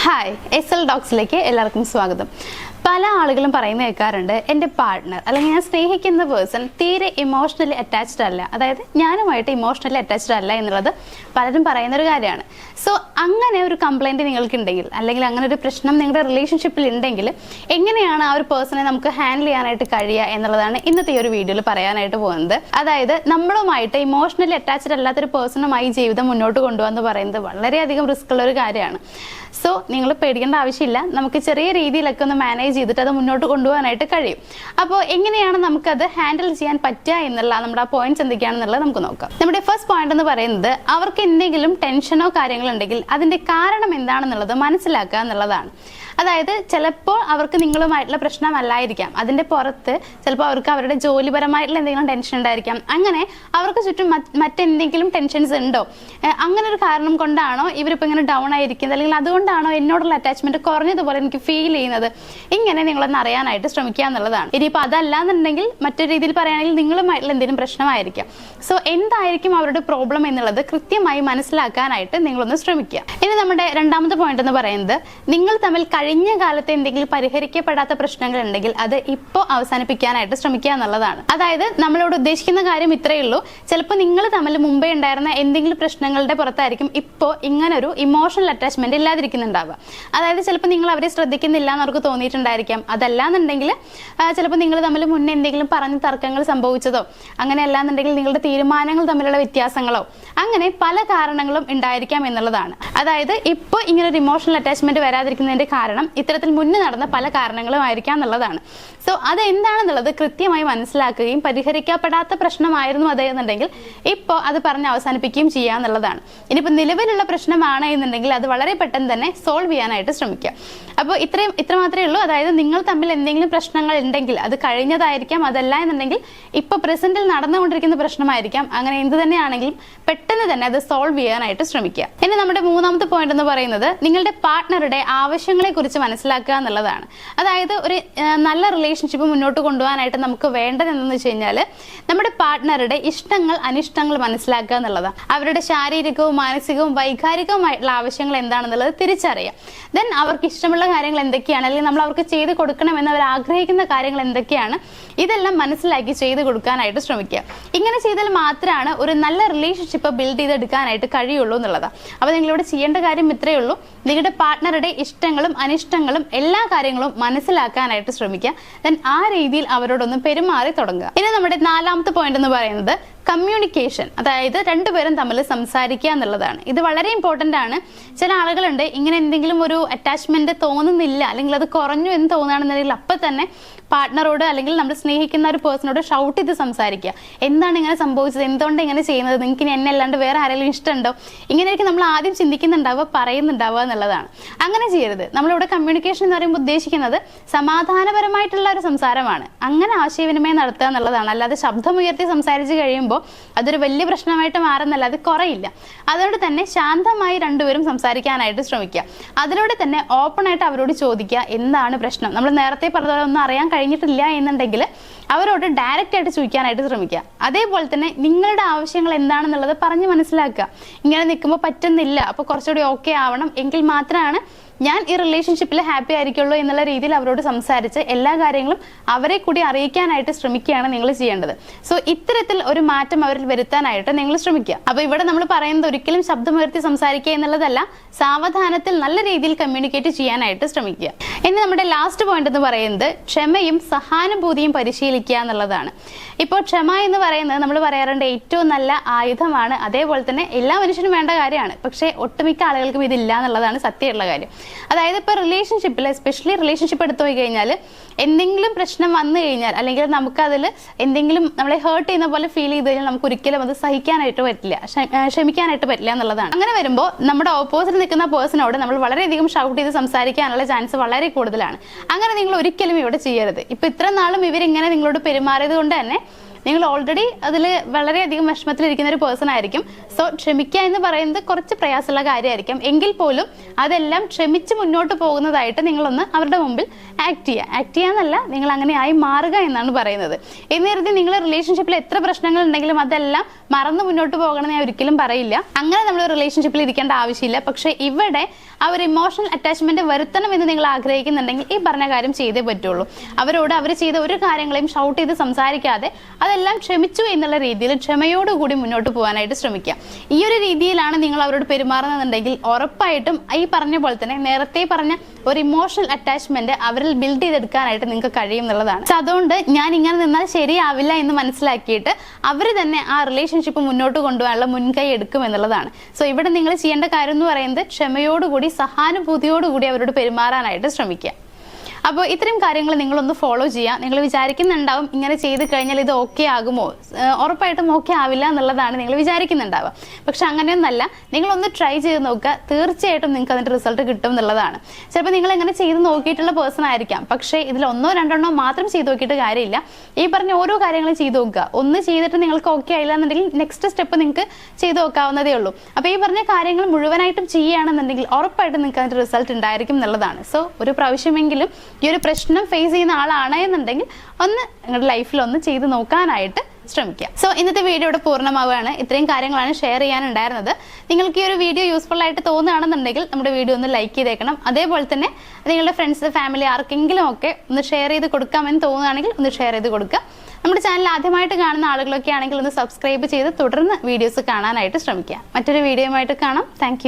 Hi SL ഡോക്സിലേക്ക് എല്ലാവർക്കും സ്വാഗതം. പല ആളുകളും പറയുന്ന കേൾക്കാറുണ്ട്, എൻ്റെ പാർട്ട്ണർ അല്ലെങ്കിൽ ഞാൻ സ്നേഹിക്കുന്ന പേഴ്സൺ തീരെ ഇമോഷണലി അറ്റാച്ച്ഡ് അല്ല, അതായത് ഞാനുമായിട്ട് ഇമോഷണലി അറ്റാച്ച്ഡ് അല്ല എന്നുള്ളത് പലരും പറയുന്നൊരു കാര്യമാണ്. സോ അങ്ങനെ ഒരു കംപ്ലൈൻറ്റ് നിങ്ങൾക്കുണ്ടെങ്കിൽ അല്ലെങ്കിൽ അങ്ങനെ ഒരു പ്രശ്നം നിങ്ങളുടെ റിലേഷൻഷിപ്പിൽ ഉണ്ടെങ്കിൽ എങ്ങനെയാണ് ആ ഒരു പേഴ്സണെ നമുക്ക് ഹാൻഡിൽ ചെയ്യാനായിട്ട് കഴിയുക എന്നുള്ളതാണ് ഇന്നത്തെ ഈ ഒരു വീഡിയോയിൽ പറയാനായിട്ട് പോകുന്നത്. അതായത് നമ്മളുമായിട്ട് ഇമോഷണലി അറ്റാച്ച്ഡ് അല്ലാത്തൊരു പേഴ്സണുമായി ജീവിതം മുന്നോട്ട് കൊണ്ടുപോകാന്ന് പറയുന്നത് വളരെയധികം റിസ്ക് ഉള്ള ഒരു കാര്യമാണ്. സോ നിങ്ങൾ പേടിക്കേണ്ട ആവശ്യമില്ല, നമുക്ക് ചെറിയ രീതിയിലൊക്കെ ഒന്ന് മാനേജ് ചെയ്തിട്ട് അത് മുന്നോട്ട് കൊണ്ടുപോകാനായിട്ട് കഴിയും. അപ്പോൾ എങ്ങനെയാണ് നമുക്കത് ഹാൻഡിൽ ചെയ്യാൻ പറ്റുക എന്നുള്ള നമ്മുടെ ആ പോയിന്റ്സ് എന്തൊക്കെയാണെന്നുള്ളത് നമുക്ക് നോക്കാം. നമ്മുടെ ഫസ്റ്റ് പോയിന്റ് എന്ന് പറയുന്നത്, അവർക്ക് എന്തെങ്കിലും ടെൻഷനോ കാര്യങ്ങളോ ഉണ്ടെങ്കിൽ അതിന്റെ കാരണം എന്താണെന്നുള്ളത് മനസ്സിലാക്കുക എന്നുള്ളതാണ്. അതായത് ചിലപ്പോൾ അവർക്ക് നിങ്ങളുമായിട്ടുള്ള പ്രശ്നമല്ലായിരിക്കാം, അതിന്റെ പുറത്ത് ചിലപ്പോൾ അവർക്ക് അവരുടെ ജോലിപരമായിട്ടുള്ള എന്തെങ്കിലും ടെൻഷൻ ഉണ്ടായിരിക്കാം, അങ്ങനെ അവർക്ക് ചുറ്റും മറ്റെന്തെങ്കിലും ടെൻഷൻസ് ഉണ്ടോ, അങ്ങനെ ഒരു കാരണം കൊണ്ടാണോ ഇവരിപ്പോൾ ഇങ്ങനെ ഡൗൺ ആയിരിക്കുന്നത്, അല്ലെങ്കിൽ അതുകൊണ്ടാണോ എന്നോടുള്ള അറ്റാച്ച്മെന്റ് കുറഞ്ഞതുപോലെ എനിക്ക് ഫീൽ ചെയ്യുന്നത്, ഇങ്ങനെ നിങ്ങളൊന്ന് അറിയാനായിട്ട് ശ്രമിക്കുക എന്നുള്ളതാണ്. ഇനിയിപ്പോൾ അതല്ലാന്നുണ്ടെങ്കിൽ മറ്റൊരു രീതിയിൽ പറയുകയാണെങ്കിൽ നിങ്ങളുമായിട്ടുള്ള എന്തെങ്കിലും പ്രശ്നമായിരിക്കാം. സോ എന്തായിരിക്കും അവരുടെ പ്രോബ്ലം എന്നുള്ളത് കൃത്യമായി മനസ്സിലാക്കാനായിട്ട് നിങ്ങളൊന്ന് ശ്രമിക്കുക. ഇനി നമ്മുടെ രണ്ടാമത്തെ പോയിന്റ് എന്ന് പറയുന്നത്, നിങ്ങൾ തമ്മിൽ കഴിഞ്ഞ കാലത്ത് എന്തെങ്കിലും പരിഹരിക്കപ്പെടാത്ത പ്രശ്നങ്ങൾ ഉണ്ടെങ്കിൽ അത് ഇപ്പോൾ അവസാനിപ്പിക്കാനായിട്ട് ശ്രമിക്കുക എന്നുള്ളതാണ്. അതായത് നമ്മളോട് ഉദ്ദേശിക്കുന്ന കാര്യം ഇത്രയേ ഉള്ളൂ. ചിലപ്പോൾ നിങ്ങൾ തമ്മിൽ മുമ്പേ ഉണ്ടായിരുന്ന എന്തെങ്കിലും പ്രശ്നങ്ങളുടെ പുറത്തായിരിക്കും ഇപ്പോൾ ഇങ്ങനൊരു ഇമോഷണൽ അറ്റാച്ച്മെന്റ് ഇല്ലാതിരിക്കുന്നുണ്ടാവുക. അതായത് ചിലപ്പോൾ നിങ്ങൾ അവരെ ശ്രദ്ധിക്കുന്നില്ല എന്ന് അവർക്ക് തോന്നിയിട്ടുണ്ടായിരിക്കാം. അതല്ലാന്നുണ്ടെങ്കിൽ ചിലപ്പോൾ നിങ്ങൾ തമ്മിൽ മുന്നേ എന്തെങ്കിലും പറഞ്ഞ തർക്കങ്ങൾ സംഭവിച്ചതോ, അങ്ങനെ അല്ലാന്നുണ്ടെങ്കിൽ നിങ്ങളുടെ തീരുമാനങ്ങൾ തമ്മിലുള്ള വ്യത്യാസങ്ങളോ, അങ്ങനെ പല കാരണങ്ങളും ഉണ്ടായിരിക്കാം എന്നുള്ളതാണ്. അതായത് ഇപ്പോൾ ഇങ്ങനെ ഒരു ഇമോഷണൽ അറ്റാച്ച്മെന്റ് വരാതിരിക്കുന്നതിന്റെ കാരണം ഇത്തരത്തിൽ മുന്നേ നടന്ന പല കാരണങ്ങളും ആയിരിക്കാം എന്നുള്ളതാണ്. സോ അത് എന്താണെന്നുള്ളത് കൃത്യമായി മനസ്സിലാക്കുകയും പരിഹരിക്കപ്പെടാത്ത പ്രശ്നമായിരുന്നു അതെന്നുണ്ടെങ്കിൽ ഇപ്പോൾ അത് പറഞ്ഞ് അവസാനിപ്പിക്കുകയും ചെയ്യുക എന്നുള്ളതാണ്. ഇനിയിപ്പോൾ നിലവിലുള്ള പ്രശ്നമാണ് എന്നുണ്ടെങ്കിൽ അത് വളരെ പെട്ടെന്ന് തന്നെ സോൾവ് ചെയ്യാനായിട്ട് ശ്രമിക്കുക. അപ്പോൾ ഇത്ര മാത്രമേ ഉള്ളൂ. അതായത് നിങ്ങൾ തമ്മിൽ എന്തെങ്കിലും പ്രശ്നങ്ങൾ ഉണ്ടെങ്കിൽ അത് കഴിഞ്ഞതായിരിക്കാം, അതല്ല എന്നുണ്ടെങ്കിൽ ഇപ്പോൾ പ്രസന്റിൽ നടന്നുകൊണ്ടിരിക്കുന്ന പ്രശ്നമായിരിക്കാം. അങ്ങനെ എന്ത് തന്നെയാണെങ്കിലും പെട്ടെന്ന് തന്നെ അത് സോൾവ് ചെയ്യാനായിട്ട് ശ്രമിക്കുക. ഇനി നമ്മുടെ മൂന്നാമത്തെ പോയിന്റ് എന്ന് പറയുന്നത്, നിങ്ങളുടെ പാർട്ട്ണറുടെ ആവശ്യങ്ങളെ കുറിച്ച് മനസ്സിലാക്കുക എന്നുള്ളതാണ്. അതായത് ഒരു നല്ല റിലേഷൻഷിപ്പ് മുന്നോട്ട് കൊണ്ടുപോകാനായിട്ട് നമുക്ക് വേണ്ടത് എന്താണെന്ന് വെച്ച് കഴിഞ്ഞാൽ നമ്മുടെ പാർട്ട്ണറുടെ ഇഷ്ടങ്ങൾ അനിഷ്ടങ്ങൾ മനസ്സിലാക്കുക എന്നുള്ളതാണ്. അവരുടെ ശാരീരികവും മാനസികവും വൈകാരികവുമായിട്ടുള്ള ആവശ്യങ്ങൾ എന്താണെന്നുള്ളത് തിരിച്ചറിയാം. ദെൻ അവർക്ക് ഇഷ്ടമുള്ള കാര്യങ്ങൾ എന്തൊക്കെയാണ്, അല്ലെങ്കിൽ നമ്മൾ അവർക്ക് ചെയ്ത് കൊടുക്കണമെന്ന് അവർ ആഗ്രഹിക്കുന്ന കാര്യങ്ങൾ എന്തൊക്കെയാണ്, ഇതെല്ലാം മനസ്സിലാക്കി ചെയ്ത് കൊടുക്കാനായിട്ട് ശ്രമിക്കുക. ഇങ്ങനെ ചെയ്താൽ മാത്രമാണ് ഒരു നല്ല റിലേഷൻഷിപ്പ് ബിൽഡ് ചെയ്തെടുക്കാനായിട്ട് കഴിയുള്ളൂ എന്നുള്ളതാണ്. അപ്പോൾ നിങ്ങളിവിടെ ചെയ്യേണ്ട കാര്യം ഇത്രയേ ഉള്ളൂ. നിങ്ങളുടെ പാർട്ട്ണറുടെ ഇഷ്ടങ്ങളും അനിഷ്ടങ്ങളും എല്ലാ കാര്യങ്ങളും മനസ്സിലാക്കാനായിട്ട് ശ്രമിക്കുക. ദെൻ ആ രീതിയിൽ അവരോടൊന്ന് പെരുമാറി തുടങ്ങുക. ഇനി നമ്മുടെ നാലാമത്തെ പോയിന്റ് എന്ന് പറയുന്നത് കമ്മ്യൂണിക്കേഷൻ, അതായത് രണ്ടുപേരും തമ്മിൽ സംസാരിക്കുക എന്നുള്ളതാണ്. ഇത് വളരെ ഇമ്പോർട്ടൻ്റ് ആണ്. ചില ആളുകളുണ്ട് ഇങ്ങനെ എന്തെങ്കിലും ഒരു അറ്റാച്ച്മെന്റ് തോന്നുന്നില്ല, അല്ലെങ്കിൽ അത് കുറഞ്ഞു എന്ന് തോന്നുകയാണെന്നുണ്ടെങ്കിൽ അപ്പം തന്നെ പാർട്ട്ണറോട് അല്ലെങ്കിൽ നമ്മൾ സ്നേഹിക്കുന്ന ഒരു പേഴ്സണോട് ഷൗട്ട് ചെയ്ത് സംസാരിക്കുക. എന്താണ് ഇങ്ങനെ സംഭവിച്ചത്, എന്തുകൊണ്ട് ഇങ്ങനെ ചെയ്യുന്നത്, നിങ്ങൾക്ക് ഇനി എന്നെ അല്ലാണ്ട് വേറെ ആരെങ്കിലും ഇഷ്ടമുണ്ടോ, ഇങ്ങനെയൊക്കെ നമ്മൾ ആദ്യം ചിന്തിക്കുന്നുണ്ടാവുക, പറയുന്നുണ്ടാവുക എന്നുള്ളതാണ്. അങ്ങനെ ചെയ്യരുത്. നമ്മളിവിടെ കമ്മ്യൂണിക്കേഷൻ എന്ന് പറയുമ്പോൾ ഉദ്ദേശിക്കുന്നത് സമാധാനപരമായിട്ടുള്ള ഒരു സംസാരമാണ്. അങ്ങനെ ആശയവിനിമയം നടത്തുക എന്നുള്ളതാണ്. അല്ലാതെ ശബ്ദമുയർത്തി സംസാരിച്ച് കഴിയുമ്പോൾ അതൊരു വലിയ പ്രശ്നമായിട്ട് മാറുന്നല്ല, അത് കുറയില്ല. അതുകൊണ്ട് തന്നെ ശാന്തമായി രണ്ടുപേരും സംസാരിക്കാനായിട്ട് ശ്രമിക്കുക. അതിലൂടെ തന്നെ ഓപ്പൺ ആയിട്ട് അവരോട് ചോദിക്കുക, എന്താണ് പ്രശ്നം. നമ്മൾ നേരത്തെ പറഞ്ഞ ഒന്നും അറിയാൻ കഴിഞ്ഞിട്ടില്ല എന്നുണ്ടെങ്കിൽ അവരോട് ഡയറക്റ്റ് ആയിട്ട് ചോദിക്കാനായിട്ട് ശ്രമിക്കുക. അതേപോലെ തന്നെ നിങ്ങളുടെ ആവശ്യങ്ങൾ എന്താണെന്നുള്ളത് പറഞ്ഞ് മനസ്സിലാക്കുക. ഇങ്ങനെ നിൽക്കുമ്പോൾ പറ്റുന്നില്ല, അപ്പോൾ കുറച്ചുകൂടി ഓക്കെ ആവണം, എങ്കിൽ മാത്രമാണ് ഞാൻ ഈ റിലേഷൻഷിപ്പിൽ ഹാപ്പി ആയിരിക്കുള്ളൂ എന്നുള്ള രീതിയിൽ അവരോട് സംസാരിച്ച് എല്ലാ കാര്യങ്ങളും അവരെ കൂടി അറിയിക്കാനായിട്ട് ശ്രമിക്കുകയാണ് നിങ്ങൾ ചെയ്യേണ്ടത്. സോ ഇത്തരത്തിൽ ഒരു മാറ്റം അവരിൽ വരുത്താനായിട്ട് നിങ്ങൾ ശ്രമിക്കുക. അപ്പോൾ ഇവിടെ നമ്മൾ പറയുന്നത് ഒരിക്കലും ശബ്ദമുയർത്തി സംസാരിക്കുക എന്നുള്ളതല്ല, സാവധാനത്തിൽ നല്ല രീതിയിൽ കമ്മ്യൂണിക്കേറ്റ് ചെയ്യാനായിട്ട് ശ്രമിക്കുക. ഇനി നമ്മുടെ ലാസ്റ്റ് പോയിന്റ് എന്ന് പറയുന്നത് ക്ഷമയും സഹാനുഭൂതിയും പരിശീലിക്കുക എന്നുള്ളതാണ്. ഇപ്പോൾ ക്ഷമ എന്ന് പറയുന്നത് നമ്മൾ പറയാറുണ്ട് ഏറ്റവും നല്ല ആയുധമാണ്, അതേപോലെ തന്നെ എല്ലാ മനുഷ്യനും വേണ്ട കാര്യമാണ്. പക്ഷേ ഒട്ടുമിക്ക ആളുകൾക്കും ഇതില്ല എന്നുള്ളതാണ് സത്യമുള്ള കാര്യം. അതായത് ഇപ്പോൾ റിലേഷൻഷിപ്പിൽ, എസ്പെഷ്യലി റിലേഷൻഷിപ്പ് എടുത്തു പോയി കഴിഞ്ഞാൽ എന്തെങ്കിലും പ്രശ്നം വന്നു കഴിഞ്ഞാൽ, അല്ലെങ്കിൽ നമുക്കതിൽ എന്തെങ്കിലും നമ്മളെ ഹേർട്ട് ചെയ്യുന്ന പോലെ ഫീൽ ചെയ്ത് കഴിഞ്ഞാൽ നമുക്ക് ഒരിക്കലും അത് സഹിക്കാനായിട്ട് പറ്റില്ല, ക്ഷമിക്കാനായിട്ട് പറ്റില്ല എന്നുള്ളതാണ്. അങ്ങനെ വരുമ്പോൾ നമ്മുടെ ഓപ്പോസിറ്റ് നിൽക്കുന്ന പേഴ്സണോട് നമ്മൾ വളരെയധികം ഷൗട്ട് ചെയ്ത് സംസാരിക്കാനുള്ള ചാൻസ് വളരെ കൂടുതലാണ്. അങ്ങനെ നിങ്ങൾ ഒരിക്കലും ഇവിടെ ചെയ്യരുത്. ഇപ്പൊ ഇത്ര നാളും ഇവരിങ്ങനെ നിങ്ങളോട് പെരുമാറിയത് കൊണ്ട് തന്നെ നിങ്ങൾ ഓൾറെഡി അതിൽ വളരെയധികം വിഷമത്തിലിരിക്കുന്ന ഒരു പേഴ്സൺ ആയിരിക്കും. സോ ക്ഷമിക്കുക എന്ന് പറയുന്നത് കുറച്ച് പ്രയാസമുള്ള കാര്യമായിരിക്കും. എങ്കിൽ പോലും അതെല്ലാം ക്ഷമിച്ച് മുന്നോട്ട് പോകുന്നതായിട്ട് നിങ്ങളൊന്ന് അവരുടെ മുമ്പിൽ ആക്ട് ചെയ്യാന്നല്ല, നിങ്ങൾ അങ്ങനെ ആയി മാറുക എന്നാണ് പറയുന്നത്. എന്നേരത്തിൽ നിങ്ങൾ റിലേഷൻഷിപ്പിൽ എത്ര പ്രശ്നങ്ങൾ ഉണ്ടെങ്കിലും അതെല്ലാം മറന്ന് മുന്നോട്ട് പോകണമെന്ന് ഞാൻ ഒരിക്കലും പറയില്ല. അങ്ങനെ നമ്മൾ റിലേഷൻഷിപ്പിൽ ഇരിക്കേണ്ട ആവശ്യമില്ല. പക്ഷെ ഇവിടെ ആ ഒരു ഇമോഷണൽ അറ്റാച്ച്മെന്റ് വരുത്തണം എന്ന് നിങ്ങൾ ആഗ്രഹിക്കുന്നുണ്ടെങ്കിൽ ഈ പറഞ്ഞ കാര്യം ചെയ്തേ പറ്റുള്ളൂ. അവരോട് അവർ ചെയ്ത ഒരു കാര്യങ്ങളെയും ഷൗട്ട് ചെയ്ത് സംസാരിക്കാതെ അതെല്ലാം ക്ഷമിച്ചു എന്നുള്ള രീതിയിൽ ക്ഷമയോടുകൂടി മുന്നോട്ട് പോകാനായിട്ട് ശ്രമിക്കുക. ഈ ഒരു രീതിയിലാണ് നിങ്ങൾ അവരോട് പെരുമാറുന്നുണ്ടെങ്കിൽ ഉറപ്പായിട്ടും ഈ പറഞ്ഞ പോലെ തന്നെ നേരത്തെ പറഞ്ഞ ഒരു ഇമോഷണൽ അറ്റാച്ച്മെന്റ് അവരിൽ ബിൽഡ് ചെയ്തെടുക്കാനായിട്ട് നിങ്ങൾക്ക് കഴിയും എന്നുള്ളതാണ്. സോ അതുകൊണ്ട് ഞാൻ ഇങ്ങനെ നിന്നാൽ ശരിയാവില്ല എന്ന് മനസ്സിലാക്കിയിട്ട് അവർ തന്നെ ആ റിലേഷൻഷിപ്പ് മുന്നോട്ട് കൊണ്ടുപോകാനുള്ള മുൻകൈ എടുക്കും എന്നുള്ളതാണ്. സോ ഇവിടെ നിങ്ങൾ ചെയ്യേണ്ട കാര്യം എന്ന് പറയുന്നത് ക്ഷമയോടുകൂടി സഹാനുഭൂതിയോടുകൂടി അവരോട് പെരുമാറാനായിട്ട് ശ്രമിക്കുക. അപ്പോൾ ഇത്രയും കാര്യങ്ങൾ നിങ്ങളൊന്ന് ഫോളോ ചെയ്യുക. നിങ്ങൾ വിചാരിക്കുന്നുണ്ടാവും ഇങ്ങനെ ചെയ്ത് കഴിഞ്ഞാൽ ഇത് ഓക്കെ ആകുമോ, ഉറപ്പായിട്ടും ഓക്കെ ആവില്ല എന്നുള്ളതാണ് നിങ്ങൾ വിചാരിക്കുന്നുണ്ടാവുക. പക്ഷെ അങ്ങനെയൊന്നല്ല, നിങ്ങളൊന്ന് ട്രൈ ചെയ്ത് നോക്കുക, തീർച്ചയായിട്ടും നിങ്ങൾക്ക് അതിൻ്റെ റിസൾട്ട് കിട്ടും എന്നുള്ളതാണ്. ചിലപ്പോൾ നിങ്ങൾ എങ്ങനെ ചെയ്ത് നോക്കിയിട്ടുള്ള പേഴ്സൺ ആയിരിക്കാം, പക്ഷേ ഇതിൽ 1-2 മാത്രം ചെയ്ത് നോക്കിയിട്ട് കാര്യമില്ല. ഈ പറഞ്ഞ ഓരോ കാര്യങ്ങളും ചെയ്ത് നോക്കുക. ഒന്ന് ചെയ്തിട്ട് നിങ്ങൾക്ക് ഓക്കെ ആയില്ല എന്നുണ്ടെങ്കിൽ നെക്സ്റ്റ് സ്റ്റെപ്പ് നിങ്ങൾക്ക് ചെയ്ത് നോക്കാവുന്നതേ ഉള്ളൂ. അപ്പോൾ ഈ പറഞ്ഞ കാര്യങ്ങൾ മുഴുവനായിട്ടും ചെയ്യുകയാണെന്നുണ്ടെങ്കിൽ ഉറപ്പായിട്ടും നിങ്ങൾക്ക് അതിൻ്റെ റിസൾട്ട് ഉണ്ടായിരിക്കും എന്നുള്ളതാണ്. സോ ഒരു പ്രാവശ്യമെങ്കിലും ഈ ഒരു പ്രശ്നം ഫേസ് ചെയ്യുന്ന ആളാണ് എന്നുണ്ടെങ്കിൽ ഒന്ന് നിങ്ങളുടെ ലൈഫിൽ ഒന്ന് ചെയ്ത് നോക്കാനായിട്ട് ശ്രമിക്കുക. സോ ഇന്നത്തെ വീഡിയോ ഇവിടെ പൂർണ്ണമാവുകയാണ്. ഇത്രയും കാര്യങ്ങളാണ് ഷെയർ ചെയ്യാനുണ്ടായിരുന്നത്. നിങ്ങൾക്ക് ഈ ഒരു വീഡിയോ യൂസ്ഫുൾ ആയിട്ട് തോന്നുകയാണെന്നുണ്ടെങ്കിൽ നമ്മുടെ വീഡിയോ ഒന്ന് ലൈക്ക് ചെയ്തേക്കണം. അതേപോലെ തന്നെ നിങ്ങളുടെ ഫ്രണ്ട്സ്, ഫാമിലി ആർക്കെങ്കിലും ഒക്കെ ഒന്ന് ഷെയർ ചെയ്ത് കൊടുക്കാമെന്ന് തോന്നുകയാണെങ്കിൽ ഒന്ന് ഷെയർ ചെയ്ത് കൊടുക്കുക. നമ്മുടെ ചാനൽ ആദ്യമായിട്ട് കാണുന്ന ആളുകളൊക്കെ ആണെങ്കിൽ ഒന്ന് സബ്സ്ക്രൈബ് ചെയ്ത് തുടർന്ന് വീഡിയോസ് കാണാനായിട്ട് ശ്രമിക്കുക. മറ്റൊരു വീഡിയോയുമായിട്ട് കാണാം. താങ്ക്